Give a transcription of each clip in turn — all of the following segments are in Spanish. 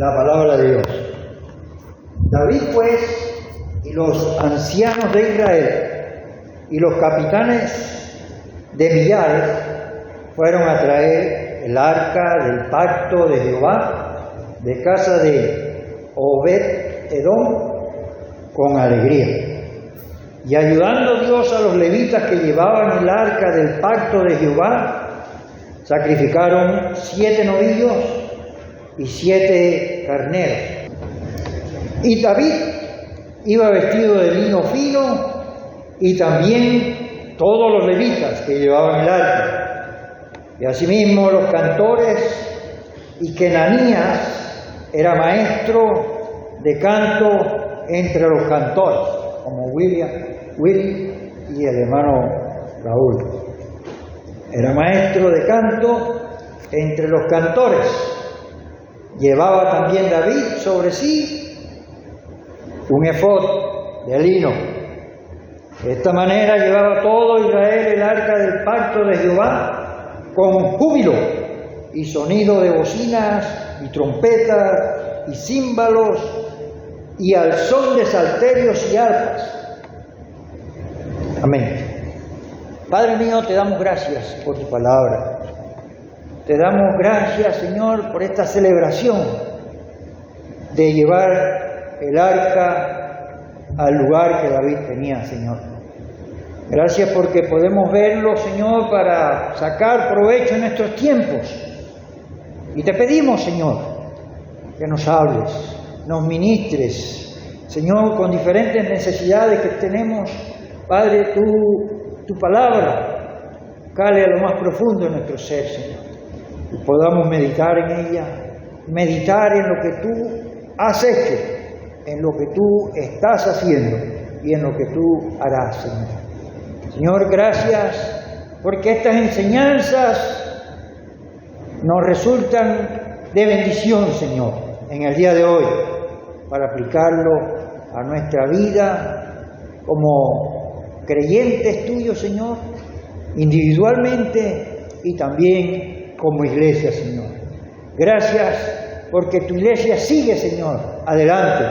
la palabra de Dios. David, pues, y los ancianos de Israel y los capitanes de millares fueron a traer el arca del pacto de Jehová de casa de Obed-Edom con alegría. Y ayudando Dios a los levitas que llevaban el arca del pacto de Jehová, sacrificaron 7 novillos y 7 carneros. Y David iba vestido de lino fino, y también todos los levitas que llevaban el arca. Y asimismo los cantores, y Kenanías era maestro de canto entre los cantores, como Willy y el hermano Raúl. Era maestro de canto entre los cantores. Llevaba también David sobre sí un efod de lino. De esta manera llevaba todo Israel el arca del pacto de Jehová con júbilo y sonido de bocinas y trompetas y címbalos y al son de salterios y arpas. Amén. Padre mío, te damos gracias por tu palabra. Te damos gracias, Señor, por esta celebración de llevar el arca al lugar que David tenía, Señor. Gracias porque podemos verlo, Señor, para sacar provecho en nuestros tiempos. Y te pedimos, Señor, que nos hables, nos ministres, Señor, con diferentes necesidades que tenemos. Padre, tu palabra cale a lo más profundo de nuestro ser, Señor, y podamos meditar en ella, meditar en lo que tú has hecho, en lo que tú estás haciendo y en lo que tú harás, Señor. Señor, gracias porque estas enseñanzas nos resultan de bendición, Señor, en el día de hoy, para aplicarlo a nuestra vida como creyentes tuyos, Señor, individualmente y también como iglesia, Señor. Gracias porque tu iglesia sigue, Señor, adelante.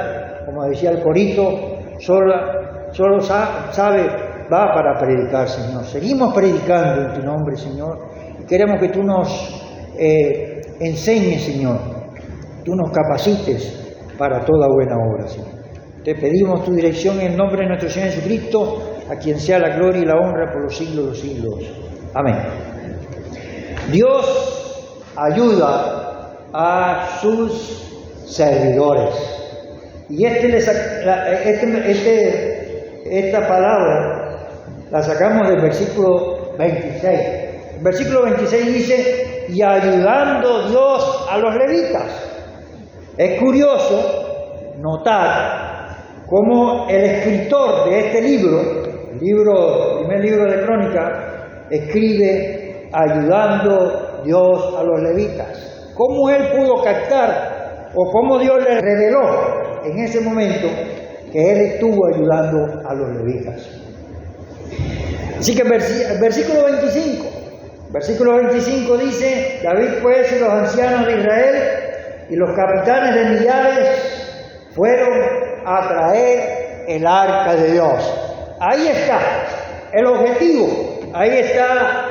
Como decía el corito, solo sabe, va para predicar, Señor. Seguimos predicando en tu nombre, Señor. Y queremos que tú nos enseñes, Señor. Tú nos capacites para toda buena obra, Señor. Te pedimos tu dirección en el nombre de nuestro Señor Jesucristo, a quien sea la gloria y la honra por los siglos de los siglos. Amén. Dios ayuda a sus servidores. Y esta palabra la sacamos del versículo 26. El versículo 26 dice, y ayudando Dios a los levitas. Es curioso notar cómo el escritor de este libro, el primer libro de Crónica, escribe ayudando Dios a los levitas. ¿Cómo él pudo captar o cómo Dios le reveló en ese momento que él estuvo ayudando a los levitas? Así que el versículo 25 dice, David pues y los ancianos de Israel y los capitanes de millares fueron a traer el arca de Dios. Ahí está el objetivo, ahí está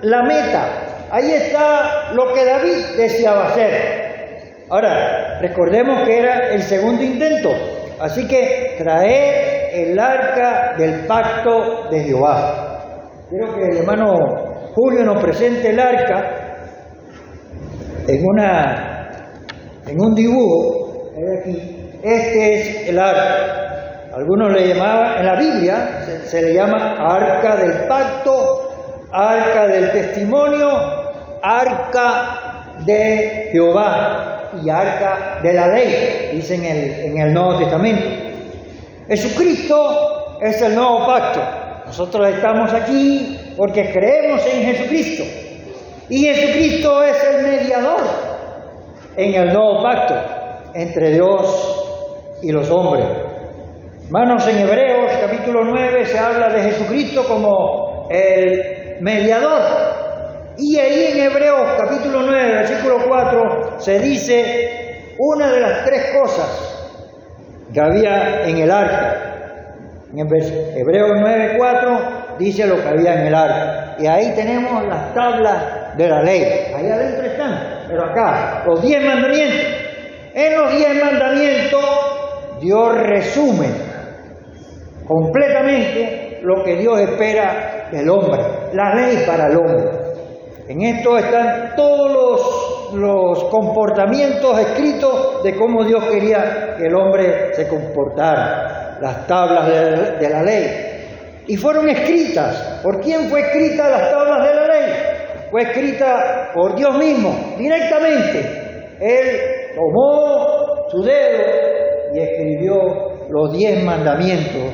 la meta, ahí está lo que David deseaba hacer. Ahora, recordemos que era el segundo intento, así que traer el arca del pacto de Jehová. Quiero que el hermano Julio nos presente el arca en un dibujo. Aquí. Este es el arca. Algunos le llamaban, en la Biblia se le llama arca del pacto, arca del testimonio, arca de Jehová y arca de la ley, dicen en el Nuevo Testamento. Jesucristo es el nuevo pacto. Nosotros estamos aquí porque creemos en Jesucristo. Y Jesucristo es el mediador en el nuevo pacto entre Dios y los hombres. Hermanos, en Hebreos capítulo 9 se habla de Jesucristo como el mediador. Y ahí en Hebreos capítulo 9, versículo 4, se dice una de las tres cosas que había en el arca. En Hebreos 9:4 dice lo que había en el arca. Y ahí tenemos las tablas de la ley. Ahí adentro están. Pero acá, los 10 mandamientos. En los 10 mandamientos, Dios resume completamente lo que Dios espera del hombre. La ley para el hombre. En esto están todos los comportamientos escritos de cómo Dios quería que el hombre se comportara. Las tablas de la ley. Y fueron escritas. ¿Por quién fue escrita las tablas de la ley? Fue escrita por Dios mismo, directamente. Él tomó su dedo y escribió los 10 mandamientos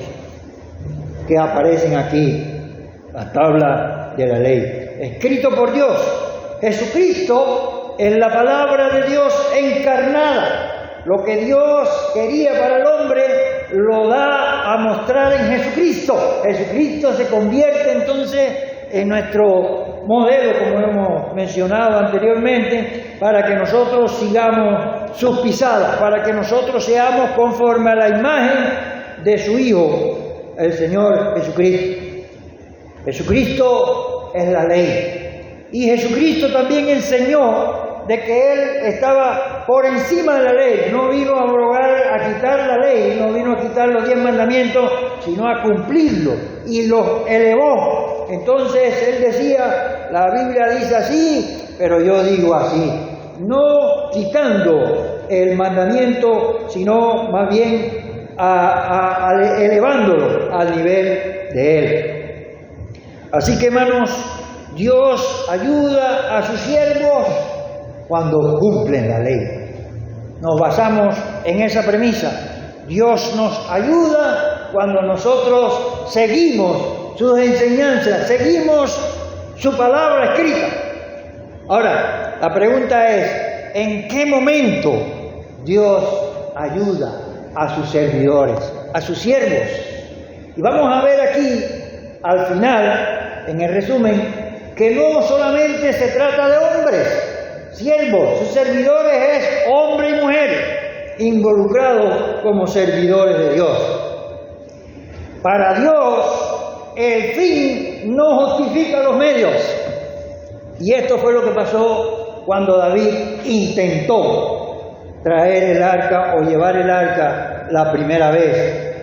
que aparecen aquí, la tabla de la ley. Escrito por Dios. Jesucristo es la palabra de Dios encarnada. Lo que Dios quería para el hombre lo da a mostrar en Jesucristo. Jesucristo se convierte entonces en nuestro modelo, como hemos mencionado anteriormente, para que nosotros sigamos sus pisadas, para que nosotros seamos conforme a la imagen de su Hijo, el Señor Jesucristo. Jesucristo es la ley. Y Jesucristo también enseñó de que Él estaba por encima de la ley. No vino a abrogar, a quitar la ley, no vino a quitar los 10 mandamientos, sino a cumplirlos. Y los elevó. Entonces Él decía, la Biblia dice así, pero yo digo así. No quitando el mandamiento, sino más bien elevándolo al nivel de Él. Así que, hermanos, Dios ayuda a sus siervos cuando cumplen la ley. Nos basamos en esa premisa. Dios nos ayuda cuando nosotros seguimos sus enseñanzas, seguimos su palabra escrita. Ahora, la pregunta es, ¿en qué momento Dios ayuda a sus servidores, a sus siervos? Y vamos a ver aquí, al final, en el resumen, que no solamente se trata de hombres, siervos, sus servidores es hombre y mujer, involucrados como servidores de Dios. Para Dios, el fin no justifica los medios. Y esto fue lo que pasó cuando David intentó traer el arca o llevar el arca la primera vez.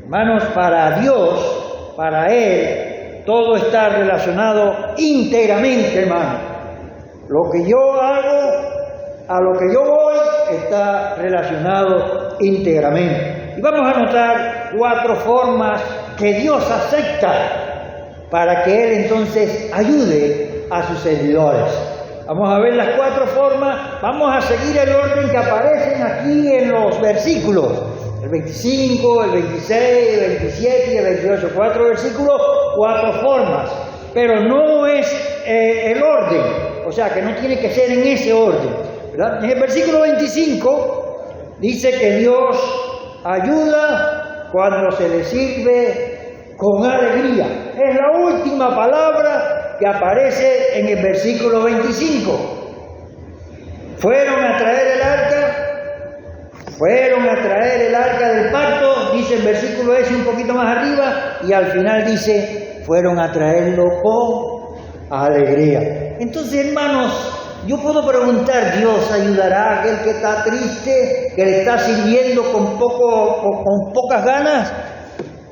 Hermanos, para Dios, para Él, todo está relacionado íntegramente, hermano. Lo que yo hago, a lo que yo voy, está relacionado íntegramente. Y vamos a notar 4 formas que Dios acepta para que Él entonces ayude a sus servidores. Vamos a ver las 4 formas, vamos a seguir el orden que aparecen aquí en los versículos. El 25, el 26, el 27 y el 28. 4 versículos, 4 formas. Pero no es el orden. O sea, que no tiene que ser en ese orden, ¿verdad? En el versículo 25 dice que Dios ayuda cuando se le sirve con alegría. Es la última palabra que aparece en el versículo 25. Fueron a traer el arca del pacto, dice el versículo ese un poquito más arriba, y al final dice, fueron a traerlo con alegría. Entonces, hermanos, yo puedo preguntar, ¿Dios ayudará a aquel que está triste, que le está sirviendo con pocas ganas?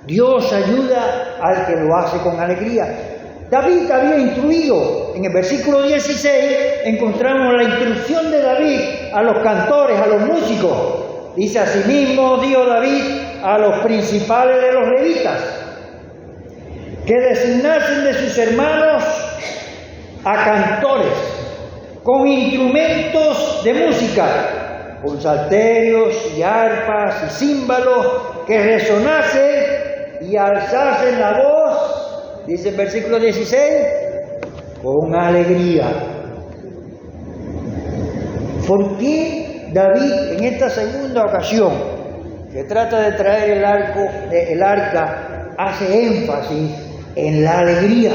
Dios ayuda al que lo hace con alegría. David había instruido, en el versículo 16 encontramos la instrucción de David a los cantores, a los músicos. Dice, asimismo dio David a los principales de los levitas que designasen de sus hermanos a cantores con instrumentos de música, con salterios y arpas y címbalos, que resonasen y alzasen la voz, dice el versículo 16, con alegría. ¿Por qué David en esta segunda ocasión que trata de traer el arca hace énfasis en la alegría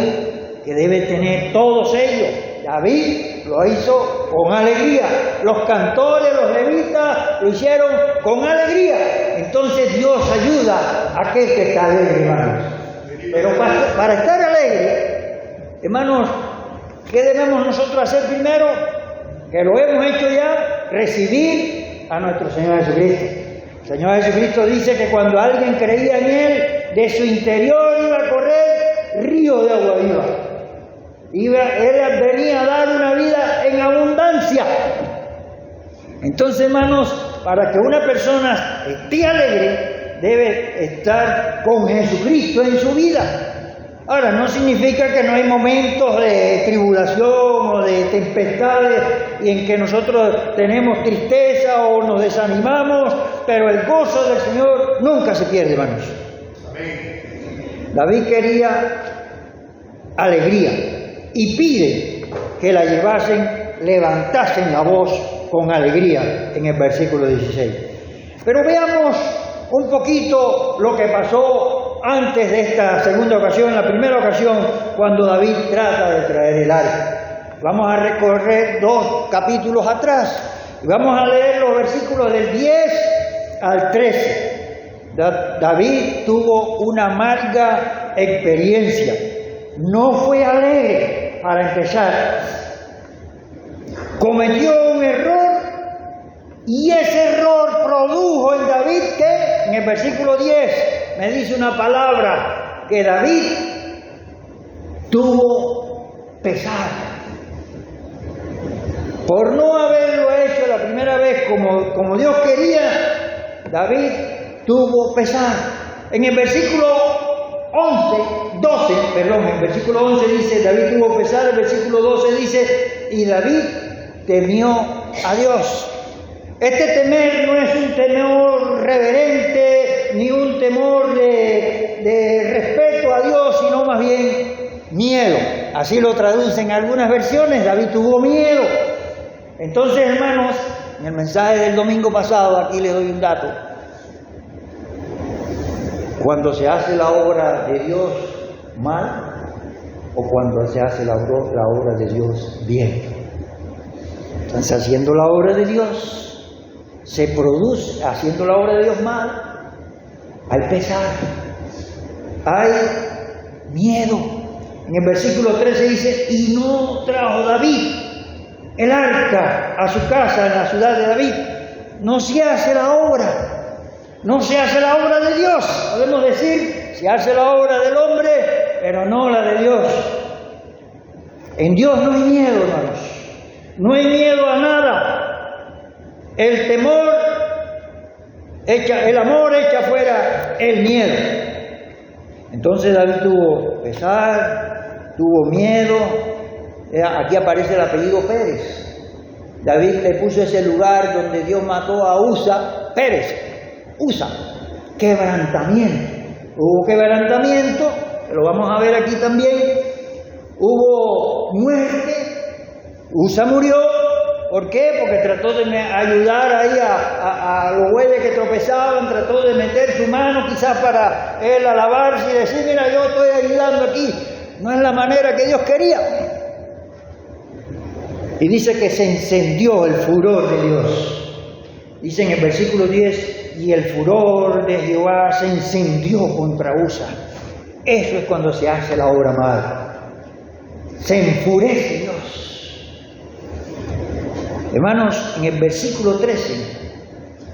que deben tener todos ellos? David lo hizo con alegría. Los cantores, los levitas, lo hicieron con alegría. Entonces Dios ayuda a aquel que está alegre, hermanos. Pero para estar alegre, hermanos, ¿qué debemos nosotros hacer primero? Que lo hemos hecho ya, recibir a nuestro Señor Jesucristo. El Señor Jesucristo dice que cuando alguien creía en Él, de su interior iba a correr río de agua viva. Él venía a dar una vida en abundancia. Entonces, hermanos, para que una persona esté alegre, debe estar con Jesucristo en su vida. Ahora, no significa que no hay momentos de tribulación o de tempestades y en que nosotros tenemos tristeza o nos desanimamos, pero el gozo del Señor nunca se pierde, hermanos. Amén. David quería alegría y pide que la levantasen la voz con alegría en el versículo 16. Pero veamos un poquito lo que pasó antes de esta segunda ocasión, la primera ocasión, cuando David trata de traer el arca. Vamos a recorrer 2 capítulos atrás y vamos a leer los versículos del 10 al 13. David tuvo una amarga experiencia. No fue alegre para empezar. Cometió un error y ese error produjo en David que, en el versículo 10, me dice una palabra, que David tuvo pesar. Por no haberlo hecho la primera vez como Dios quería, David tuvo pesar. En el versículo 11 dice, David tuvo pesar, el versículo 12 dice, y David temió a Dios. Este temer no es un temor reverente, ni un temor de respeto a Dios, sino más bien miedo. Así lo traducen algunas versiones, David tuvo miedo. Entonces, hermanos, en el mensaje del domingo pasado, aquí les doy un dato. Cuando se hace la obra de Dios mal, o cuando se hace la obra de Dios bien. Entonces, haciendo la obra de Dios, se produce, haciendo la obra de Dios mal, hay pesar, hay miedo. En el versículo 13 dice, y no trajo David el arca a su casa en la ciudad de David. No se hace la obra, no se hace la obra de Dios. Podemos decir, se hace la obra del hombre, pero no la de Dios. En Dios no hay miedo, hermanos. No hay miedo a nada. El amor echa fuera el miedo. Entonces David tuvo pesar, tuvo miedo. Aquí aparece el apellido Pérez. David le puso ese lugar donde Dios mató a Usa, Pérez, Usa, quebrantamiento. Hubo quebrantamiento, lo vamos a ver aquí también. Hubo muerte, Usa murió. ¿Por qué? Porque trató de ayudar ahí a los bueyes que tropezaban, trató de meter su mano quizás para él alabarse y decir, mira, yo estoy ayudando aquí. No es la manera que Dios quería. Y dice que se encendió el furor de Dios. Dice en el versículo 10, y el furor de Jehová se encendió contra Usa. Eso es cuando se hace la obra mal. Se enfurece Dios. Hermanos, en el versículo 13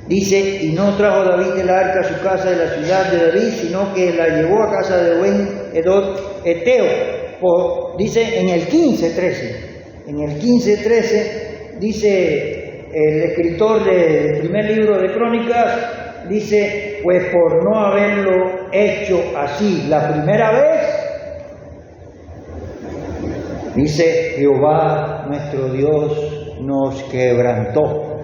dice, y no trajo David el arca a su casa de la ciudad de David, sino que la llevó a casa de Ben-Hadad Eteo. Dice en el 15:13 dice el escritor del primer libro de Crónicas, dice, pues por no haberlo hecho así la primera vez, dice, Jehová nuestro Dios nos quebrantó,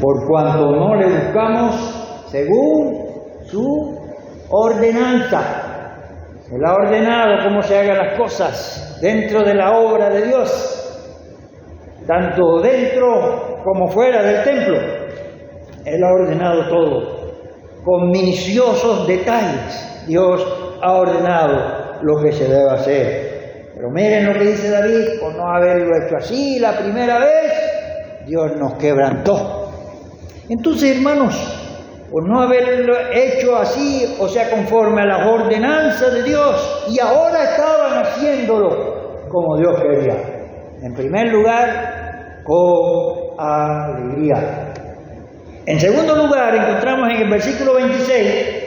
por cuanto no le buscamos según su ordenanza. Él ha ordenado cómo se hagan las cosas dentro de la obra de Dios, tanto dentro como fuera del templo. Él ha ordenado todo, con minuciosos detalles. Dios ha ordenado lo que se debe hacer. Pero miren lo que dice David, por no haberlo hecho así la primera vez, Dios nos quebrantó. Entonces, hermanos, por no haberlo hecho así, o sea, conforme a las ordenanzas de Dios, y ahora estaban haciéndolo como Dios quería. En primer lugar, con alegría. En segundo lugar, encontramos en el versículo 26,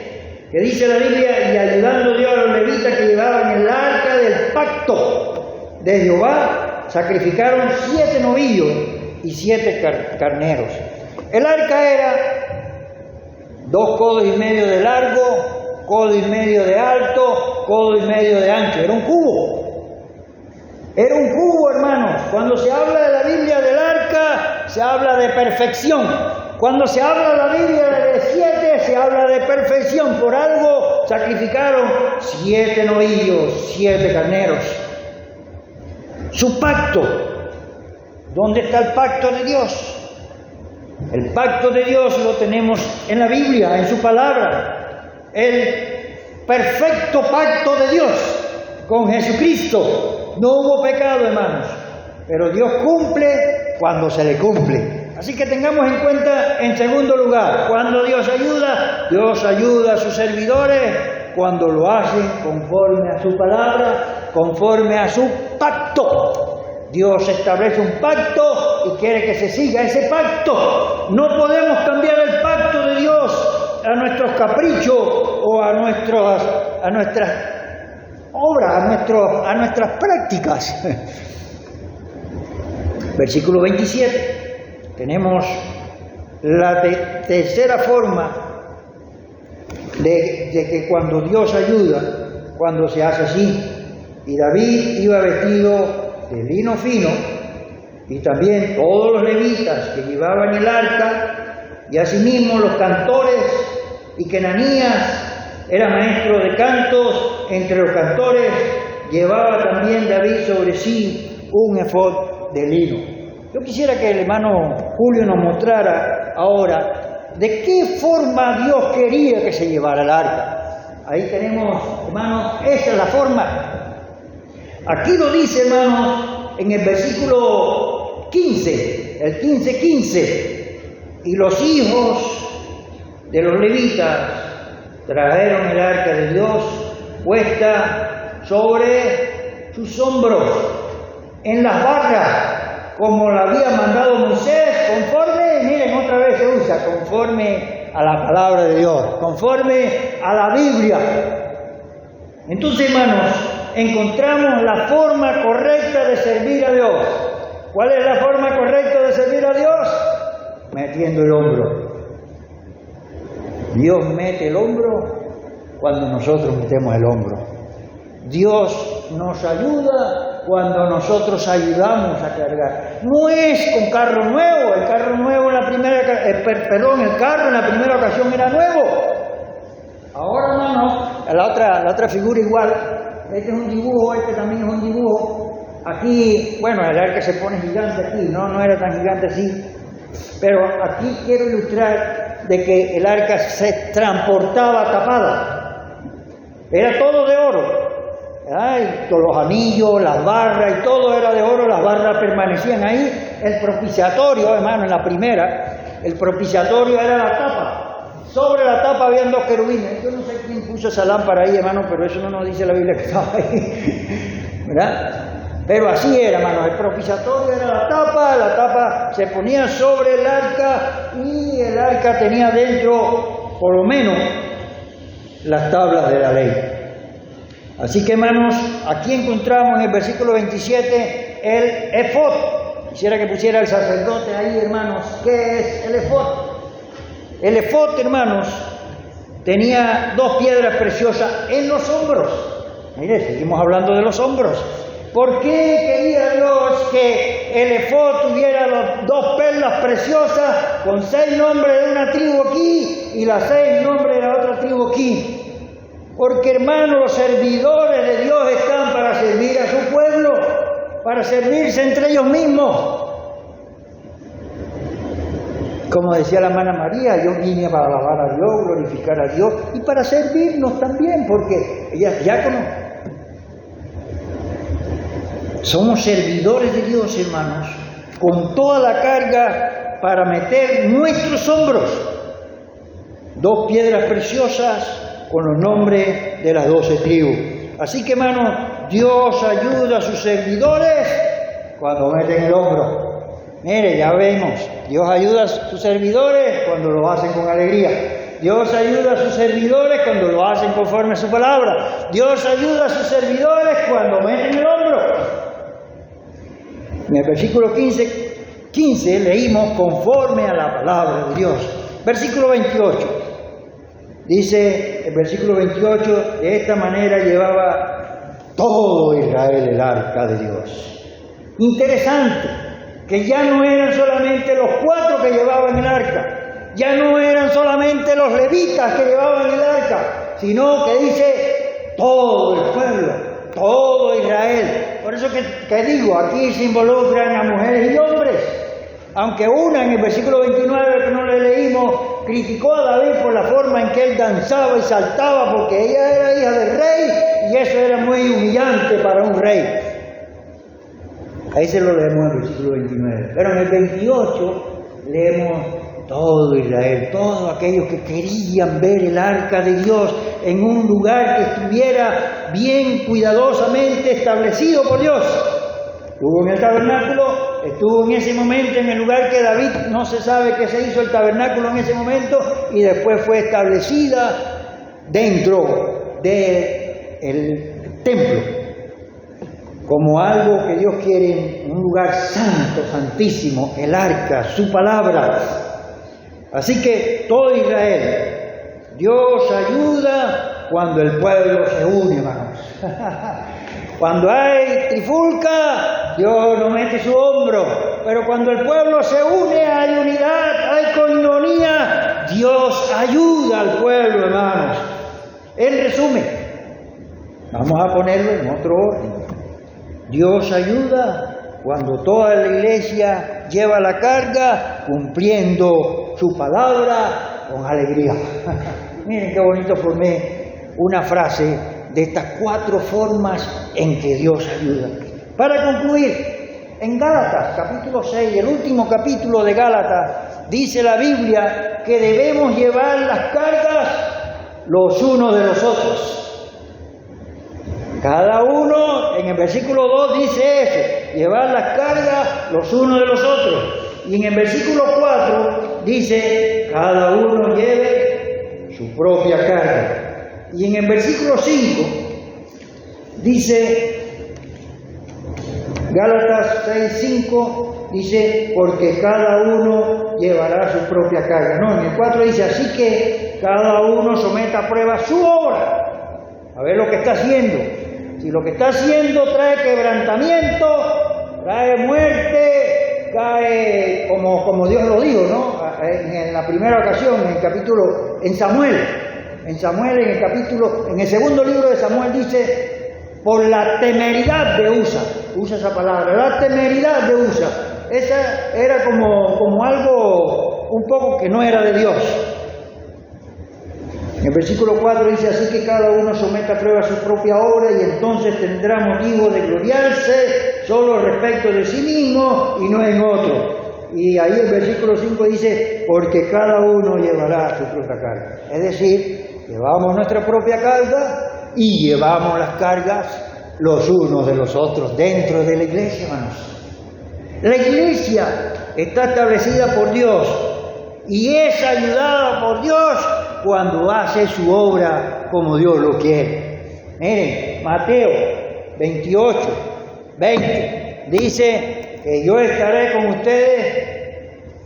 que dice la Biblia, y ayudando Dios a los levitas que llevaban el arca del pacto de Jehová, sacrificaron 7 novillos y 7 carneros. El arca era 2 codos y medio de largo, codo y medio de alto, codo y medio de ancho. Era un cubo. Era un cubo, hermanos. Cuando se habla de la Biblia del arca, se habla de perfección. Cuando se habla de la Biblia de 7, se habla de perfección. Por algo sacrificaron 7 novillos, 7 carneros. Su pacto. ¿Dónde está el pacto de Dios? El pacto de Dios lo tenemos en la Biblia, en su palabra. El perfecto pacto de Dios con Jesucristo. No hubo pecado, hermanos, pero Dios cumple cuando se le cumple. Así que tengamos en cuenta, en segundo lugar, cuando Dios ayuda a sus servidores cuando lo hacen conforme a su palabra, conforme a su pacto. Dios establece un pacto y quiere que se siga ese pacto. No podemos cambiar el pacto de Dios a nuestros caprichos o a nuestras obras, a nuestras prácticas. Versículo 27. Tenemos la tercera forma de que cuando Dios ayuda, cuando se hace así. Y David iba vestido de lino fino, y también todos los levitas que llevaban el arca, y asimismo los cantores, y que Ananías era maestro de cantos. Entre los cantores llevaba también David sobre sí un efod de lino. Yo quisiera que el hermano Julio nos mostrara ahora de qué forma Dios quería que se llevara el arca. Ahí tenemos, hermanos, esa es la forma. Aquí lo dice, hermanos, en el versículo 15, el 15:15. Y los hijos de los levitas trajeron el arca de Dios puesta sobre sus hombros, en las barras, como la había mandado Moisés, conforme, miren, otra vez se usa, conforme a la palabra de Dios, conforme a la Biblia. Entonces, hermanos, encontramos la forma correcta de servir a Dios. ¿Cuál es la forma correcta de servir a Dios? Metiendo el hombro. Dios mete el hombro cuando nosotros metemos el hombro. Dios nos ayuda cuando nosotros ayudamos a cargar. No es con carro nuevo. El carro nuevo el carro en la primera ocasión era nuevo. Ahora, hermano, la otra figura igual. Este es un dibujo, este también es un dibujo. Aquí, bueno, el arca se pone gigante aquí, no era tan gigante así. Pero aquí quiero ilustrar de que el arca se transportaba tapada. Era todo de oro. Y todos los anillos, las barras y todo era de oro, las barras permanecían ahí. El propiciatorio, hermano, en la primera, el propiciatorio era la tapa. Sobre la tapa habían 2 querubines. Yo no sé quién puso esa lámpara ahí, hermano, pero eso no nos dice la Biblia que estaba ahí. ¿Verdad? Pero así era, hermano. El propiciatorio era la tapa se ponía sobre el arca y el arca tenía dentro, por lo menos, las tablas de la ley. Así que, hermanos, aquí encontramos en el versículo 27 el efod. Quisiera que pusiera el sacerdote ahí, hermanos. ¿Qué es el efod? El efod, hermanos, tenía 2 piedras preciosas en los hombros. Mire, seguimos hablando de los hombros. ¿Por qué quería Dios que el efod tuviera 2 perlas preciosas con 6 nombres de una tribu aquí y las 6 nombres de la otra tribu aquí? Porque, hermanos, los servidores de Dios están para servir a su pueblo, para servirse entre ellos mismos. Como decía la hermana María, yo vine para alabar a Dios, glorificar a Dios y para servirnos también, porque ella es diácono. Somos servidores de Dios, hermanos, con toda la carga para meter nuestros hombros. 2 piedras preciosas con los nombres de las 12 tribus. Así que, hermanos, Dios ayuda a sus servidores cuando meten el hombro. Mire, ya vemos, Dios ayuda a sus servidores cuando lo hacen con alegría. Dios ayuda a sus servidores cuando lo hacen conforme a su palabra. Dios ayuda a sus servidores cuando meten el hombro. En el versículo 15 leímos conforme a la palabra de Dios. Versículo 28. Dice el versículo 28, de esta manera llevaba todo Israel el arca de Dios. Interesante, que ya no eran solamente los 4 que llevaban el arca, ya no eran solamente los levitas que llevaban el arca, sino que dice todo el pueblo, todo Israel. Por eso que digo, aquí se involucran a mujeres y hombres. Aunque una en el versículo 29 que no le leímos, criticó a David por la forma en que él danzaba y saltaba, porque ella era hija del rey y eso era muy humillante para un rey. Ahí se lo leemos en el versículo 29. Pero en el 28 leemos todo Israel, todos aquellos que querían ver el arca de Dios en un lugar que estuviera bien cuidadosamente establecido por Dios. Estuvo en el tabernáculo, estuvo en ese momento en el lugar que David, no se sabe qué se hizo el tabernáculo en ese momento, y después fue establecida dentro del templo, como algo que Dios quiere en un lugar santo, santísimo, el arca, su palabra. Así que todo Israel, Dios ayuda cuando el pueblo se une, hermanos. Cuando hay trifulca, Dios no mete su hombro, pero cuando el pueblo se une, hay unidad, hay coinonía, Dios ayuda al pueblo, hermanos. En resumen, vamos a ponerlo en otro orden. Dios ayuda cuando toda la iglesia lleva la carga cumpliendo su palabra con alegría. Miren qué bonito formé una frase de estas 4 formas en que Dios ayuda. Para concluir, en Gálatas, capítulo 6, el último capítulo de Gálatas, dice la Biblia que debemos llevar las cargas los unos de los otros. Cada uno, en el versículo 2 dice eso, llevar las cargas los unos de los otros. Y en el versículo 4 dice, cada uno lleve su propia carga. Y en el versículo 5 dice, Gálatas 6:5 dice, porque cada uno llevará su propia carga. No, en el 4 dice, así que cada uno someta a prueba su obra, a ver lo que está haciendo. Si lo que está haciendo trae quebrantamiento, trae muerte, cae como Dios lo dijo, ¿no? En la primera ocasión, en Samuel, en el segundo libro de Samuel dice, por la temeridad de usa esa palabra, la temeridad de Usa. Esa era como algo un poco que no era de Dios. En el versículo 4 dice, así que cada uno someta a prueba su propia obra y entonces tendrá motivo de gloriarse solo respecto de sí mismo y no en otro. Y ahí el versículo 5 dice, porque cada uno llevará su propia carga. Es decir, llevamos nuestra propia carga y llevamos las cargas los unos de los otros dentro de la iglesia, hermanos. La iglesia está establecida por Dios y es ayudada por Dios cuando hace su obra como Dios lo quiere. Miren, Mateo 28, 20, dice que yo estaré con ustedes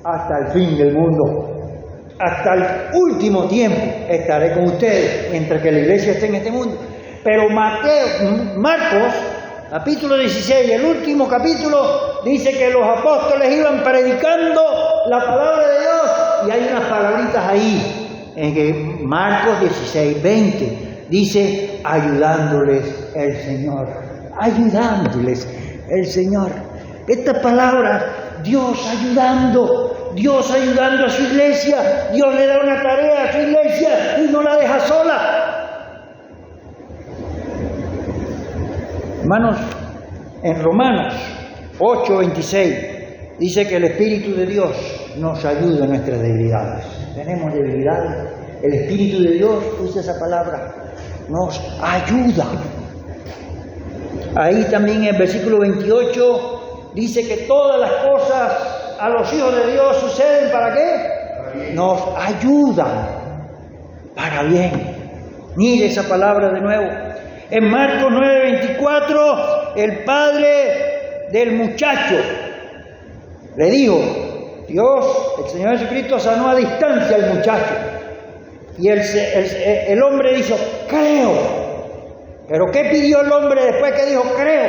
hasta el fin del mundo. Hasta el último tiempo estaré con ustedes, mientras que la iglesia esté en este mundo. Pero Marcos, capítulo 16, el último capítulo, dice que los apóstoles iban predicando la palabra de Dios y hay unas palabritas ahí. En Marcos 16, 20, dice, ayudándoles el Señor. Ayudándoles el Señor. Estas palabras, Dios ayudando a su iglesia. Dios le da una tarea a su iglesia y no la deja sola. Hermanos, En Romanos 8:26 dice que el Espíritu de Dios nos ayuda en nuestras debilidades. Tenemos debilidades. El Espíritu de Dios, usa esa palabra, nos ayuda. Ahí también en el versículo 28 dice que todas las cosas a los hijos de Dios suceden ¿para qué? Nos ayudan para bien. Mire esa palabra de nuevo. En Marcos 9:24, el padre del muchacho le dijo, Dios, el Señor Jesucristo sanó a distancia al muchacho. Y el hombre dijo, creo. ¿Pero qué pidió el hombre después que dijo, creo?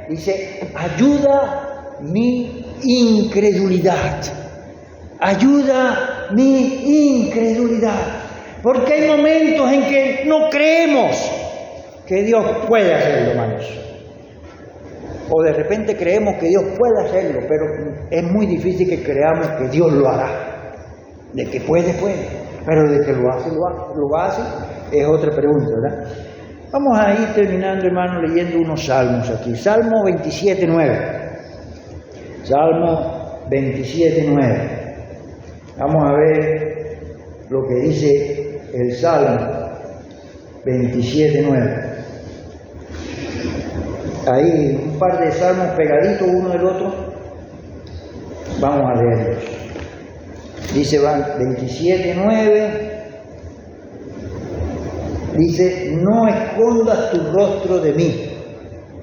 Dice, ayuda mi incredulidad. Ayuda mi incredulidad. Porque hay momentos en que no creemos que Dios puede hacerlo, hermanos. O de repente creemos que Dios puede hacerlo, pero es muy difícil que creamos que Dios lo hará. De que puede. Pero de que lo hace, es otra pregunta, ¿verdad? Vamos a ir terminando, hermano, leyendo unos salmos aquí. Salmo 27:9. Salmo 27:9. Vamos a ver lo que dice el Salmo 27:9. Ahí un par de salmos pegaditos uno del otro. Vamos a leerlos. Dice 27:9. Dice, no escondas tu rostro de mí.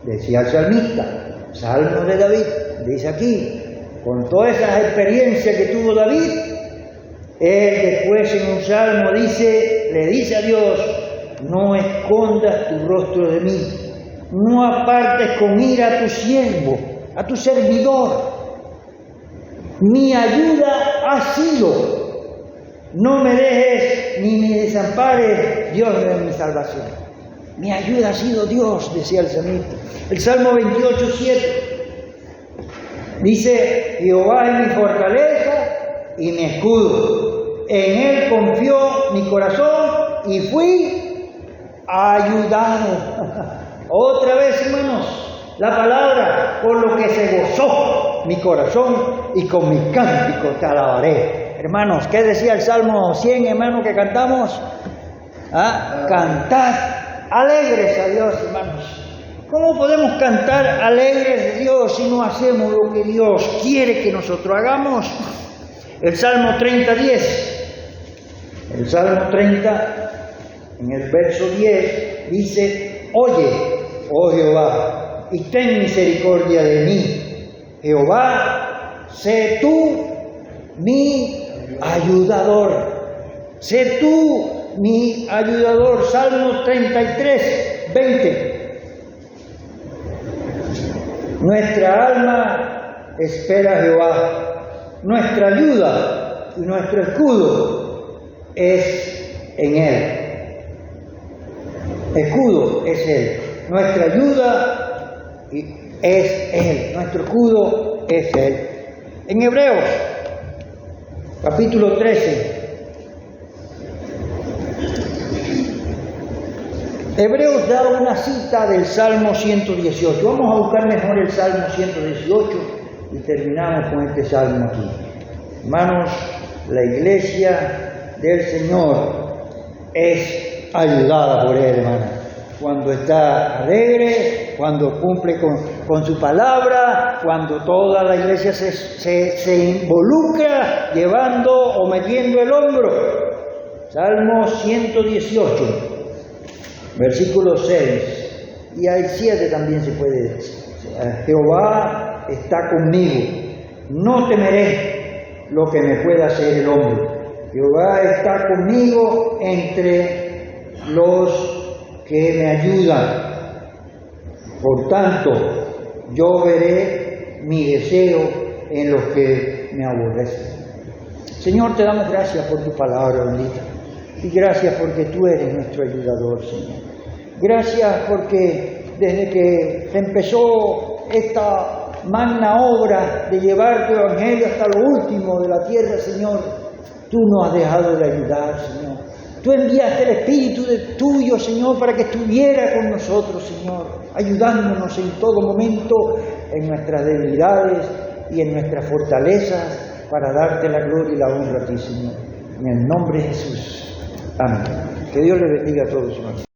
Decía el salmista, Salmo de David. Dice aquí, con todas esas experiencias que tuvo David, él después en un salmo le dice a Dios, no escondas tu rostro de mí. No apartes con ira a tu siervo, a tu servidor. Mi ayuda ha sido. No me dejes ni me desampares, Dios de mi salvación. Mi ayuda ha sido Dios, decía el salmista. El Salmo 28:7 dice, Jehová es mi fortaleza y mi escudo. En él confió mi corazón y fui ayudado. Otra vez, hermanos, la palabra, por lo que se gozó mi corazón y con mi cántico te alabaré. Hermanos, ¿qué decía el Salmo 100, hermano, que cantamos? Cantad alegres a Dios, hermanos. ¿Cómo podemos cantar alegres de Dios si no hacemos lo que Dios quiere que nosotros hagamos? El Salmo 30:10. El Salmo 30, en el verso 10, dice, oye, oh Jehová, y ten misericordia de mí. Jehová, sé tú mi ayudador. Sé tú mi ayudador. Salmo 33:20. Nuestra alma espera a Jehová. Nuestra ayuda y nuestro escudo es en Él. Escudo es Él. Nuestra ayuda es Él. Nuestro escudo es Él. En Hebreos, capítulo 13. Hebreos da una cita del Salmo 118. Vamos a buscar mejor el Salmo 118 y terminamos con este Salmo aquí. Hermanos, la iglesia del Señor es ayudada por Él, hermano. Cuando está alegre, cuando cumple con su palabra, cuando toda la iglesia se involucra llevando o metiendo el hombro. Salmo 118. Versículo 6, y al 7 también se puede decir. Jehová está conmigo, no temeré lo que me pueda hacer el hombre. Jehová está conmigo entre los que me ayudan. Por tanto, yo veré mi deseo en los que me aborrecen. Señor, te damos gracias por tu palabra bendita. Y gracias porque tú eres nuestro ayudador, Señor. Gracias porque desde que empezó esta magna obra de llevar tu evangelio hasta lo último de la tierra, Señor, tú nos has dejado de ayudar, Señor. Tú enviaste el Espíritu tuyo, Señor, para que estuviera con nosotros, Señor, ayudándonos en todo momento, en nuestras debilidades y en nuestras fortalezas, para darte la gloria y la honra a ti, Señor. En el nombre de Jesús. Amén. Que Dios le bendiga a todos, hermanos.